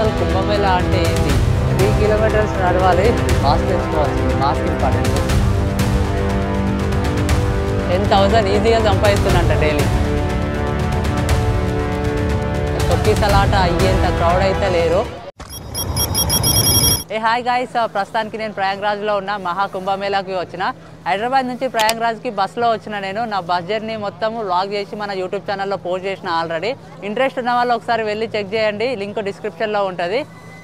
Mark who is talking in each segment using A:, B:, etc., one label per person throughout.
A: అసలు కుంభమేళా అంటే ఏంటి? 3 కిలోమీటర్స్ నడవాలి, మాస్క్ తెచ్చుకోవాల్సింది. Mask important. 10,000 ఈజీగా సంపాదిస్తున్నంట డైలీ. తొక్కిసలాట అయ్యేంత క్రౌడ్ అయితే లేరు. హాయ్ గాయ్స్, ప్రస్తుతానికి నేను ప్రయాగ్రాజ్లో ఉన్న మహాకుంభమేళాకి వచ్చిన. హైదరాబాద్ నుంచి ప్రయాగ్రాజ్కి బస్సులో వచ్చిన. నేను నా బస్ జర్నీ మొత్తం వ్లాగ్ చేసి మన యూట్యూబ్ ఛానల్లో పోస్ట్ చేసిన ఆల్రెడీ. ఇంట్రెస్ట్ ఉన్న వాళ్ళు ఒకసారి వెళ్ళి చెక్ చేయండి, లింక్ డిస్క్రిప్షన్లో ఉంటుంది.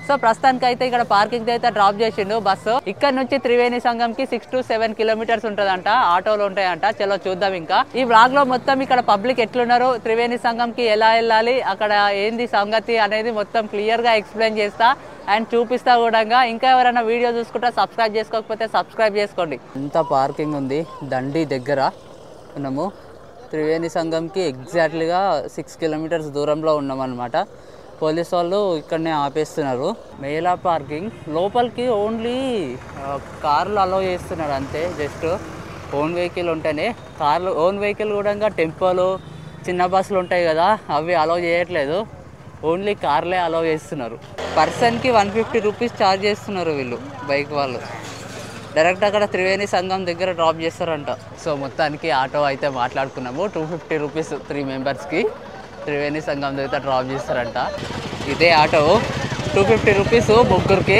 A: సో ప్రస్తుతానికి అయితే ఇక్కడ పార్కింగ్ అయితే డ్రాప్ చేసిండు బస్సు. ఇక్కడ నుంచి త్రివేణి సంగంకి 6 to 7 కిలోమీటర్స్ ఉంటుందంట. ఆటోలు ఉంటాయంట. చలో చూద్దాం. ఇంకా ఈ వ్లాగ్ లో మొత్తం ఇక్కడ పబ్లిక్ ఎట్లున్నారు, త్రివేణి సంగంకి ఎలా వెళ్ళాలి, అక్కడ ఏంది సంగతి అనేది మొత్తం క్లియర్ గా ఎక్స్ప్లెయిన్ చేస్తా అండ్ చూపిస్తా కూడా. ఇంకా ఎవరైనా వీడియో చూసుకుంటే సబ్స్క్రైబ్ చేసుకోకపోతే సబ్స్క్రైబ్ చేసుకోండి. ఇంత పార్కింగ్ ఉంది దండి దగ్గర. మనము త్రివేణి సంగంకి ఎగ్జాక్ట్లీగా 6 కిలోమీటర్స్ దూరంలో ఉన్నాం అనమాట. పోలీస్ వాళ్ళు ఇక్కడనే ఆపేస్తున్నారు. మేళా పార్కింగ్ లోపలికి ఓన్లీ కార్లు అలో చేస్తున్నారు అంతే. జస్ట్ ఓన్ వెహికల్ ఉంటేనే కార్లు. ఓన్ వెహికల్ కూడా టెంపోలు, చిన్న బస్సులు ఉంటాయి కదా, అవి అలో చేయట్లేదు. ఓన్లీ కార్లే అలో చేస్తున్నారు. పర్సన్కి 150 రూపీస్ ఛార్జ్ చేస్తున్నారు వీళ్ళు, బైక్ వాళ్ళు. డైరెక్ట్ అక్కడ త్రివేణి సంగం దగ్గర డ్రాప్ చేస్తారంట. సో మొత్తానికి ఆటో అయితే మాట్లాడుకున్నాము. 250 రూపీస్ 3 మెంబర్స్కి త్రివేణి సంగం దగ్గర డ్రాప్ చేస్తారంట. ఇదే ఆటో 250 రూపీస్ ముగ్గురికి.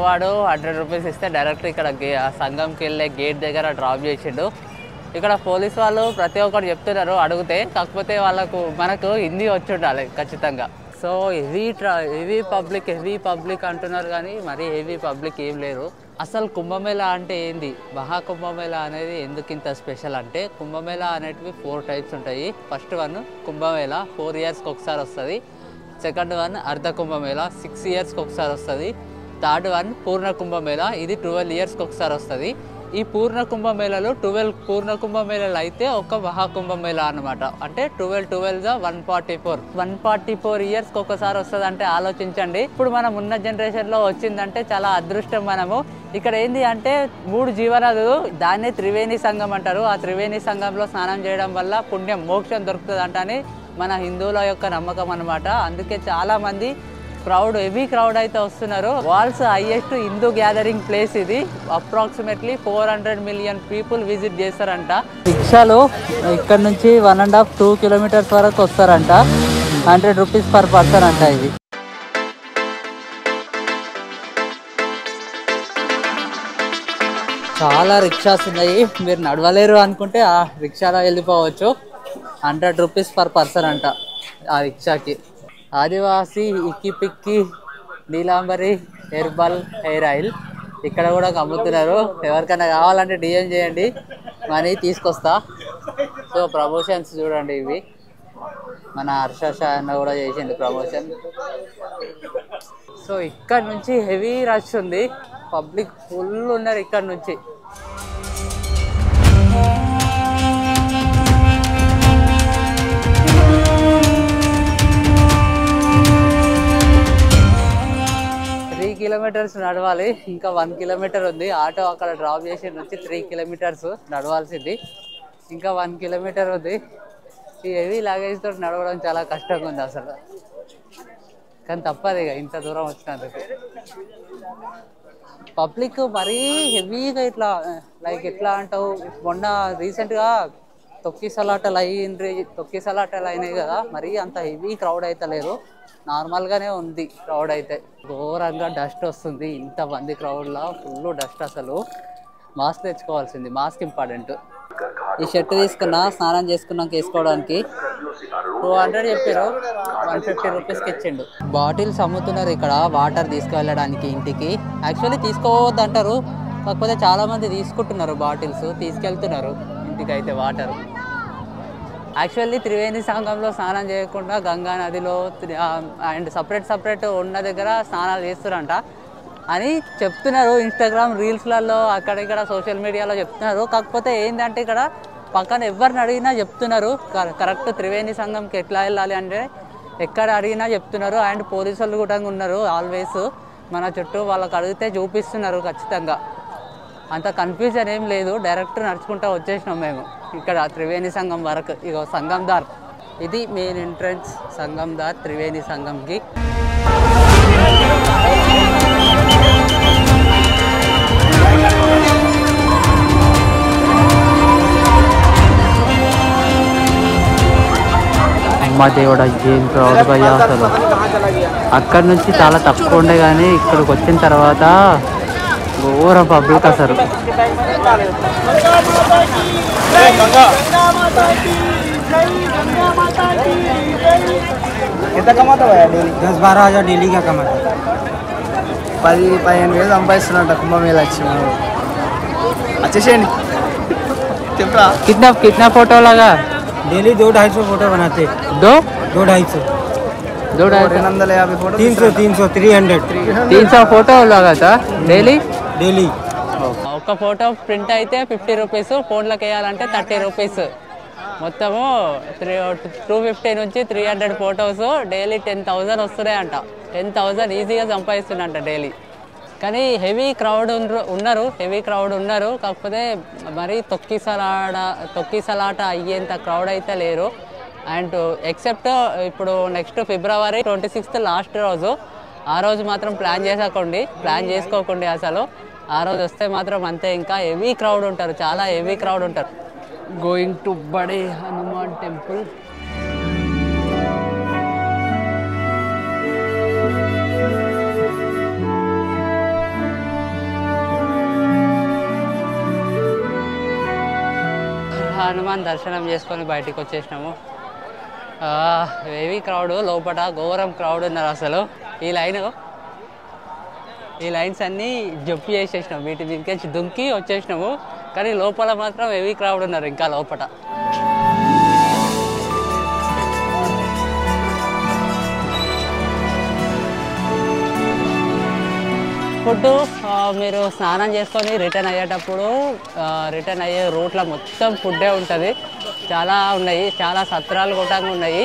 A: వాడు 100 రూపీస్ ఇస్తే డైరెక్ట్ ఇక్కడ సంగంకి వెళ్ళే గేట్ దగ్గర డ్రాప్ చేసిండు. ఇక్కడ పోలీస్ వాళ్ళు ప్రతి ఒక్కరు చెప్తున్నారు అడిగితే, కాకపోతే మనకు హిందీ వచ్చి ఉండాలి ఖచ్చితంగా. సో హెవీ పబ్లిక్ అంటున్నారు కానీ మరి హెవీ పబ్లిక్ ఏం లేరు. అసలు కుంభమేళా అంటే ఏంది, మహాకుంభమేళా అనేది ఎందుకు ఇంత స్పెషల్ అంటే, కుంభమేళా అనేటివి 4 టైప్స్ ఉంటాయి. ఫస్ట్ వన్ కుంభమేళా 4 ఇయర్స్కి ఒకసారి వస్తుంది. సెకండ్ వన్ అర్ధ కుంభమేళా 6 ఇయర్స్కి ఒకసారి వస్తుంది. థర్డ్ వన్ పూర్ణ కుంభమేళా, ఇది 12 ఇయర్స్కి ఒకసారి వస్తుంది. ఈ పూర్ణ కుంభమేళాలో 12 పూర్ణ కుంభమేళాలు అయితే ఒక మహాకుంభమేళా అనమాట. అంటే 12 144 ఇయర్స్కి ఒకసారి వస్తుంది. అంటే ఆలోచించండి. ఇప్పుడు మనం ఉన్న జనరేషన్లో వచ్చిందంటే చాలా అదృష్టం మనము. ఇక్కడ ఏంది అంటే 3 జీవనదులు, దాన్నే త్రివేణి సంగం అంటారు. ఆ త్రివేణి సంగంలో స్నానం చేయడం వల్ల పుణ్యం, మోక్షం దొరుకుతుంది అంటని మన హిందువుల యొక్క నమ్మకం అనమాట. అందుకే చాలా మంది హెవీ క్రౌడ్ అయితే వస్తున్నారు. World's highest Hindu gathering place ఇది. అప్రాక్సిమేట్లీ 400 మిలియన్ పీపుల్ విజిట్ చేస్తారంట. రిక్షాలు ఇక్కడ నుంచి 1.5-2 కిలోమీటర్స్ వరకు వస్తారంట. 100 రూపీస్ పర్ పర్సన్ అంట. ఇది చాలా రిక్షాస్ ఉన్నాయి. మీరు నడవలేరు అనుకుంటే ఆ రిక్షాలో వెళ్ళిపోవచ్చు. 100 రూపీస్ పర్ పర్సన్ అంట ఆ రిక్షాకి. ఆదివాసి ఇక్కి Pikki Neelambari herbal hair oil ఇక్కడ కూడా అమ్ముతున్నారు. ఎవరికైనా కావాలంటే డిఎం చేయండి, మనీ తీసుకొస్తా. సో ప్రమోషన్స్ చూడండి ఇవి. మన హర్ష అన్న కూడా చేసిండు ప్రమోషన్. సో ఇక్కడ నుంచి హెవీ రష్ ఉంది, పబ్లిక్ ఫుల్ ఉన్నారు ఇక్కడ నుంచి. కిలోమీటర్స్ నడవాలి, ఇంకా 1 కిలోమీటర్ ఉంది. ఆటో అక్కడ డ్రాప్ చేసి నుంచి 3 కిలోమీటర్స్ నడవాల్సింది, ఇంకా 1 కిలోమీటర్ ఉంది. ఈ హెవీ లగేజ్ తోటి నడవడం చాలా కష్టంగా ఉంది అసలు, కానీ తప్పదు ఇక ఇంత దూరం వచ్చినందుకు. పబ్లిక్ మరీ హెవీగా ఇట్లా ఎట్లా అంటావు, మొన్న రీసెంట్గా తొక్కిసలాటలు అయినాయి కదా, మరీ అంత హెవీ క్రౌడ్ అయితే లేదు, నార్మల్గానే ఉంది క్రౌడ్ అయితే. ఘోరంగా డస్ట్ వస్తుంది ఇంతమంది క్రౌడ్లో, ఫుల్ డస్ట్. అసలు మాస్క్ తెచ్చుకోవాల్సింది, మాస్క్ ఇంపార్టెంట్. ఈ షర్ట్ తీసుకున్నా స్నానం చేసుకున్నాక వేసుకోవడానికి 200 చెప్పారు, 150 రూపీస్కి ఇచ్చిండు. బాటిల్స్ అమ్ముతున్నారు ఇక్కడ వాటర్ తీసుకువెళ్ళడానికి ఇంటికి. యాక్చువల్లీ తీసుకోవద్దు అంటారు, కాకపోతే చాలామంది తీసుకుంటున్నారు బాటిల్స్, తీసుకెళ్తున్నారు ఇంటికి అయితే వాటర్. యాక్చువల్లీ త్రివేణి సంగంలో స్నానం చేయకుండా గంగా నదిలో అండ్ సపరేట్ ఉన్న దగ్గర స్నానాలు చేస్తారంట అని చెప్తున్నారు. ఇన్స్టాగ్రామ్ రీల్స్లలో అక్కడిక్కడ సోషల్ మీడియాలో చెప్తున్నారు. కాకపోతే ఏంటంటే ఇక్కడ పక్కన ఎవరిని అడిగినా చెప్తున్నారు కరెక్ట్ త్రివేణి సంగంకి ఎట్లా వెళ్ళాలి అంటే ఎక్కడ అడిగినా చెప్తున్నారు. అండ్ పోలీసులు కూడా ఉన్నారు ఆల్వేస్. మన చుట్టూ వాళ్ళకి అడిగితే చూపిస్తున్నారు ఖచ్చితంగా. అంత కన్ఫ్యూజన్ ఏం లేదు, డైరెక్ట్ నడుచుకుంటూ వచ్చేసినాం మేము ఇక్కడ త్రివేణి సంఘం వరకు. ఇగో సంఘం దార్, ఇది మెయిన్ ఎంట్రన్స్ సంఘం దార్ త్రివేణి సంఘంకి. అమ్మా దేవుడా, ఏం క్రౌడ్ అయ్యా అసలు. అక్కడ నుంచి చాలా తక్కువ ఉండే కానీ ఇక్కడికి వచ్చిన తర్వాత ఘోర పబ్లిక్ అసలు.
B: 10-12 हज़ार डेली का कमाता है.
C: 10-15 వేలు సంపాదిస్తున్నట్ట కుంభమేళ వచ్చి. వచ్చేసేయండి.
A: कितना फोटो लगा?
B: डेली 200-250 फोटो बनाते. 200-250
C: 250 फोटो
B: 300
A: 300 फोटो लगा था डेली. ఒక ఫోటో ప్రింట్ అయితే 50 రూపీస్, ఫోన్లోకి వేయాలంటే 30 రూపీస్. మొత్తము 250 నుంచి 300 ఫొటోస్ డైలీ 10,000 వస్తున్నాయంట. 10,000 ఈజీగా సంపాదిస్తున్నంట డైలీ. కానీ హెవీ క్రౌడ్ ఉన్నారు. కాకపోతే మరీ తొక్కిసలాట అయ్యేంత క్రౌడ్ అయితే లేరు. అండ్ ఎక్సెప్ట్ ఇప్పుడు నెక్స్ట్ ఫిబ్రవరి 26 లాస్ట్ రోజు, ఆ రోజు మాత్రం ప్లాన్ చేసుకోకండి అసలు. ఆ రోజు వస్తే మాత్రం అంతే, ఇంకా హెవీ క్రౌడ్ ఉంటారు, చాలా హెవీ క్రౌడ్ ఉంటారు. గోయింగ్ టు బడే హనుమాన్ టెంపుల్. హనుమాన్ దర్శనం చేసుకొని బయటికి వచ్చేసినాము. హెవీ క్రౌడ్, లోపల ఘోరం క్రౌడ్ ఉన్నారు అసలు. ఈ లైన్స్ అన్నీ జంప్ చేసేసినాము, వీటి దీనికి దుంకి వచ్చేసినాము. కానీ లోపల మాత్రం హెవీ క్రౌడ్ ఉన్నారు ఇంకా లోపల. ఫుడ్ మీరు స్నానం చేసుకొని రిటర్న్ అయ్యేటప్పుడు రిటర్న్ అయ్యే రూట్లో మొత్తం ఫుడ్డే ఉంటుంది. చాలా సత్రాలు కూడా ఉన్నాయి.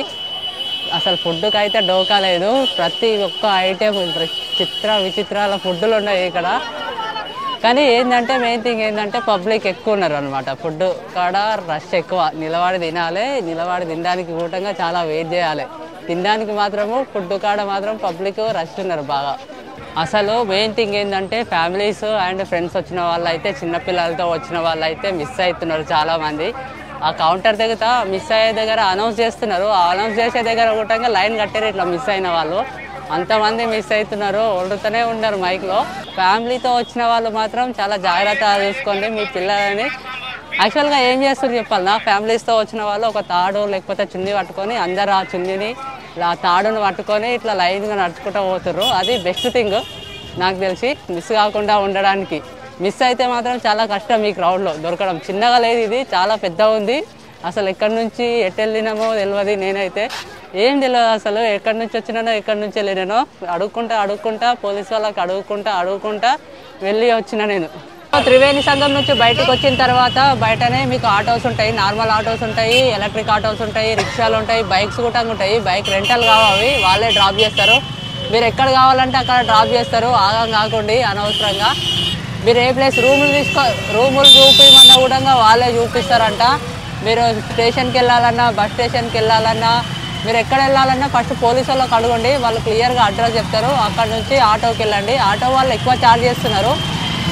A: అసలు ఫుడ్కి అయితే డోకా లేదు. ప్రతి ఒక్క ఐటెం విచిత్రాల ఫుడ్లు ఉన్నాయి ఇక్కడ. కానీ ఏంటంటే మెయిన్ థింగ్ ఏంటంటే పబ్లిక్ ఎక్కువ ఉన్నారు అనమాట. ఫుడ్ కాడ రష్ ఎక్కువ, నిలబడి తినడానికి కూటంగా చాలా వెయిట్ చేయాలి. తినడానికి మాత్రము ఫుడ్ కాడ మాత్రం పబ్లిక్ రష్ ఉన్నారు బాగా. అసలు మెయిన్ థింగ్ ఏంటంటే ఫ్యామిలీస్ అండ్ ఫ్రెండ్స్ వచ్చిన వాళ్ళు అయితే, చిన్నపిల్లలతో వచ్చిన వాళ్ళు అయితే మిస్ అవుతున్నారు చాలామంది. ఆ కౌంటర్ దగ్గర మిస్ అయ్యే దగ్గర అనౌన్స్ చేస్తున్నారు. ఆ అనౌన్స్ చేసే దగ్గర కూడా లైన్ కట్టారు ఇట్లా మిస్ అయిన వాళ్ళు. అంతమంది మిస్ అవుతున్నారు, వండుతూనే ఉన్నారు మైక్లో. ఫ్యామిలీతో వచ్చిన వాళ్ళు మాత్రం చాలా జాగ్రత్తగా చూసుకోండి మీ పిల్లలని. యాక్చువల్గా ఏం చేస్తారు చెప్పాలన్నా, ఫ్యామిలీస్తో వచ్చిన వాళ్ళు ఒక తాడు లేకపోతే చున్నీ పట్టుకొని అందరు ఆ చున్నీని తాడును పట్టుకొని ఇట్లా లైన్గా నడుచుకుంటూ పోతుర్రు. అది బెస్ట్ థింగ్ నాకు తెలిసి, మిస్ కాకుండా ఉండడానికి. మిస్ అయితే మాత్రం చాలా కష్టం ఈ క్రౌడ్లో దొరకడం. చిన్నగా లేదు, ఇది చాలా పెద్దగా ఉంది. అసలు ఎక్కడి నుంచి ఎటు వెళ్ళినామో తెలియదు. నేనైతే ఏం తెలియదు అసలు, ఎక్కడి నుంచి వచ్చినానో ఎక్కడి నుంచి వెళ్ళినానో. అడుక్కుంటా పోలీస్ వాళ్ళకి అడుగుకుంటా వెళ్ళి వచ్చిన నేను. త్రివేణి సంఘం నుంచి బయటకు వచ్చిన తర్వాత బయటనే మీకు ఆటోస్ ఉంటాయి, నార్మల్ ఆటోస్ ఉంటాయి, ఎలక్ట్రిక్ ఆటోస్ ఉంటాయి, రిక్షాలు ఉంటాయి, బైక్స్ కూడా ఉంటాయి. బైక్ రెంటల్ కావాలి, వాళ్ళే డ్రాప్ చేస్తారు. మీరు ఎక్కడ కావాలంటే అక్కడ డ్రాప్ చేస్తారు. కాకండి అనవసరంగా. మీరు ఏ ప్లేస్ రూములు చూపించమన్నా కూడా వాళ్ళే చూపిస్తారంట. మీరు స్టేషన్కి వెళ్ళాలన్నా, బస్ స్టేషన్కి వెళ్ళాలన్నా, మీరు ఎక్కడ వెళ్ళాలన్నా ఫస్ట్ పోలీసు వాళ్ళకి అడగండి, వాళ్ళు క్లియర్గా అడ్రస్ చెప్తారు. అక్కడ నుంచి ఆటోకి వెళ్ళండి. ఆటో వాళ్ళు ఎక్కువ ఛార్జ్ చేస్తున్నారు.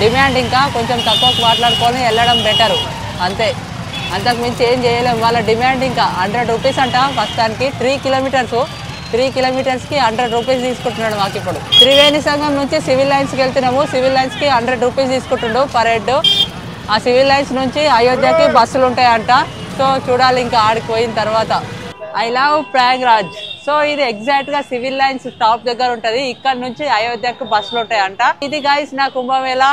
A: డిమాండ్ ఇంకా కొంచెం తక్కువకు మాట్లాడుకొని వెళ్ళడం బెటరు, అంతే. అంతకుమించి ఏం చేయలేము. వాళ్ళ డిమాండ్ ఇంకా 100 రూపీస్ అంట ప్రస్తుతానికి. 3 కిలోమీటర్స్కి 100 రూపీస్ తీసుకుంటున్నాడు మాకు ఇప్పుడు. త్రివేణి సంఘం నుంచి సివిల్ లైన్స్కి వెళ్తున్నాము. సివిల్ లైన్స్కి 100 రూపీస్ తీసుకుంటుండు పర్ హెడ్. ఆ సివిల్ లైన్స్ నుంచి అయోధ్యకి బస్సులు ఉంటాయంట. సో చూడాలి ఇంకా ఆడికి పోయిన తర్వాత. I love Prayagraj. సో ఇది ఎగ్జాక్ట్గా సివిల్ లైన్స్ స్టాప్ దగ్గర ఉంటుంది. ఇక్కడ నుంచి అయోధ్యకు బస్సులు ఉంటాయంట. ఇది గైస్ నా కుంభమేళ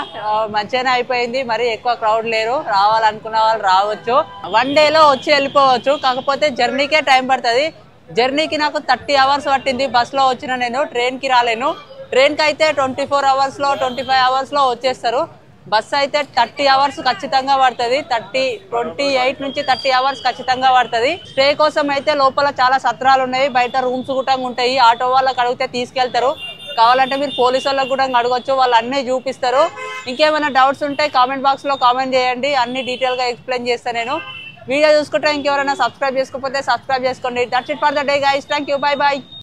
A: మంచిగానే అయిపోయింది. మరి ఎక్కువ క్రౌడ్ లేరు. రావాలనుకున్న వాళ్ళు రావచ్చు. 1 డేలో వచ్చి వెళ్ళిపోవచ్చు. కాకపోతే జర్నీకే టైం పడుతుంది. జర్నీకి నాకు 30 అవర్స్ పట్టింది. బస్సులో వచ్చిన నేను, ట్రైన్కి రాలేను. ట్రైన్కి అయితే 24 అవర్స్లో 25 అవర్స్లో వచ్చేస్తారు. బస్ అయితే 30 అవర్స్ ఖచ్చితంగా పడుతుంది. 28 నుంచి 30 అవర్స్ ఖచ్చితంగా పడుతుంది. స్టే కోసం అయితే లోపల చాలా సత్రాలు ఉన్నాయి, బయట రూమ్స్ కూడా ఉంటాయి. ఆటో వాళ్ళకి అడిగితే తీసుకెళ్తారు. కావాలంటే మీరు పోలీసు వాళ్ళకి కూడా అడగొచ్చు, వాళ్ళు అన్నీ చూపిస్తారు. ఇంకేమైనా డౌట్స్ ఉంటే కామెంట్ బాక్స్లో కామెంట్ చేయండి, అన్ని డీటెయిల్గా ఎక్స్ప్లెయిన్ చేస్తాను నేను. వీడియో చూసుకుంటే ఇంకెవరైనా సబ్స్క్రైబ్ చేసుకోకపోతే సబ్స్క్రైబ్ చేసుకోండి. That's it for the day guys, thank you, bye bye.